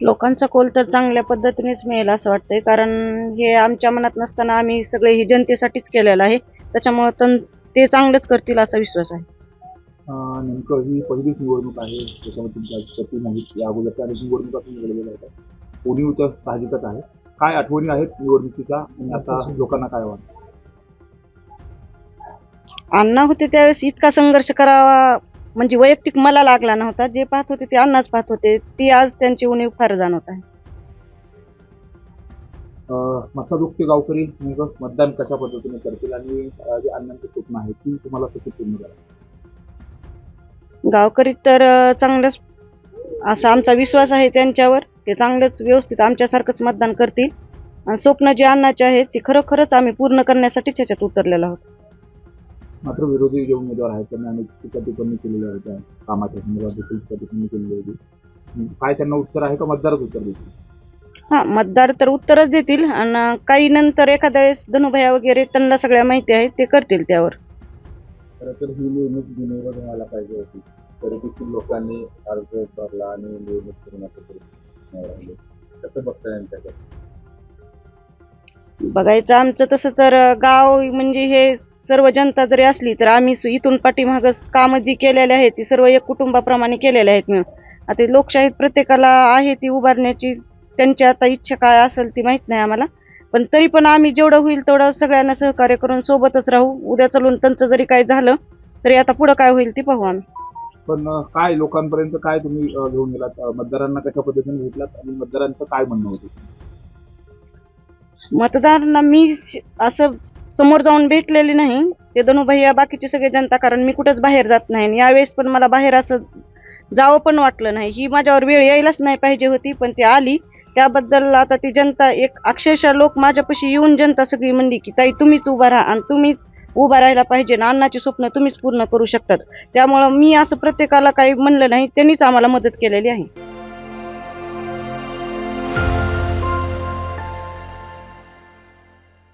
लोकांचा कौल तर चांगल्या पद्धतीनेच मिळेल असं वाटतंय, कारण हे आमच्या मनात नसताना आम्ही सगळे ही जनतेसाठीच केलेलं आहे. त्याच्यामुळे ते चांगलंच करतील असा विश्वास आहे. नेमकं ही पहिलीच निवडणूक आहे त्याच्यामध्ये तुमच्या पती नाहीत. या अगोदरच्या अनेक निवडणुका तुम्ही लढलेल्या होत्या. कोणी तर साहजिकच आहे. काय आठवणी आहेत निवडणुकीच्या आणि आता लोकांना काय वाटतं? अण्णा होते त्यावेळेस इतका संघर्ष करावा म्हणजे वैयक्तिक मला लागला नव्हता. जे पाहत होते ते अण्णाच पाहत होते. ती आज त्यांची उणीव फार जाणवत आहे. मसाजोगचे गावकरी नेमकं मतदान कशा पद्धतीने करतील आणि जे अण्णांचे स्वप्न आहे ती तुम्हाला कशी पूर्ण करा? गावकरी तर चांगलंच असा आमचा विश्वास आहे त्यांच्यावर. ते चांगलंच व्यवस्थित आमच्यासारखंच मतदान करतील आणि स्वप्न जे अण्णाचे आहेत ती खरोखरच आम्ही पूर्ण करण्यासाठीच ह्याच्यात उतरलेलो आहोत. मात्र विरोधी जे उमेदवार आहेत त्यांनी अनेक टीका टिप्पणी केलेल्या होत्या. कामाच्या संदर्भात देखील टीका टिप्पणी केलेली होती. काय त्यांना उत्तर आहे का मतदारच उत्तर देतील? हा, मतदार तर उत्तरच देतील आणि काही नंतर एखाद्या वेळेस धनुभया वगैरे त्यांना सगळ्या माहिती आहे ते करतील त्यावर. खरं तर ही निवडणूक बिनविरोध व्हायला पाहिजे होती. तरी देखील लोकांनी अर्ज भरला आणि निवडणूक करण्यासाठी नाही राहिले. कसं बघता यांच्याकडे? बघायचं आमचं तसं तर गाव म्हणजे हे सर्व जनता जरी असली तर आम्ही इथून पाठीमागं कामं जी केलेली आहेत ती सर्व एक कुटुंबाप्रमाणे केलेले आहेत मिळून. आता लोकशाहीत प्रत्येकाला आहे ती उभारण्याची त्यांची आता इच्छा काय असेल ती माहित नाही आम्हाला. पण तरी पण आम्ही जेवढं होईल तेवढं सगळ्यांना सहकार्य करून सोबतच राहू. उद्या चालून त्यांचं जरी काय झालं तरी आता पुढं काय होईल ते पाहू आम्ही. पण काय लोकांपर्यंत काय तुम्ही घेऊन गेलात? मतदारांना कशा पद्धतीने भेटलात आणि मतदारांचं काय म्हणणं होतं? मतदारांना मी असं समोर जाऊन भेटलेली नाही. ते धनुभैया बाकीचे सगळे जनता, कारण मी कुठंच बाहेर जात नाही आणि यावेळेस पण मला बाहेर असं जावं पण वाटलं नाही. ही माझ्यावर वेळ यायलाच नाही पाहिजे होती पण ती आली. त्याबद्दल आता ती जनता एक अक्षरशः लोक माझ्यापाशी येऊन जनता सगळी म्हणली की ताई तुम्हीच उभा राहा आणि तुम्हीच उभा राहायला पाहिजे ना, अण्णाची स्वप्न तुम्हीच पूर्ण करू शकतात. त्यामुळं मी असं प्रत्येकाला काही म्हणलं नाही, त्यांनीच आम्हाला मदत केलेली आहे.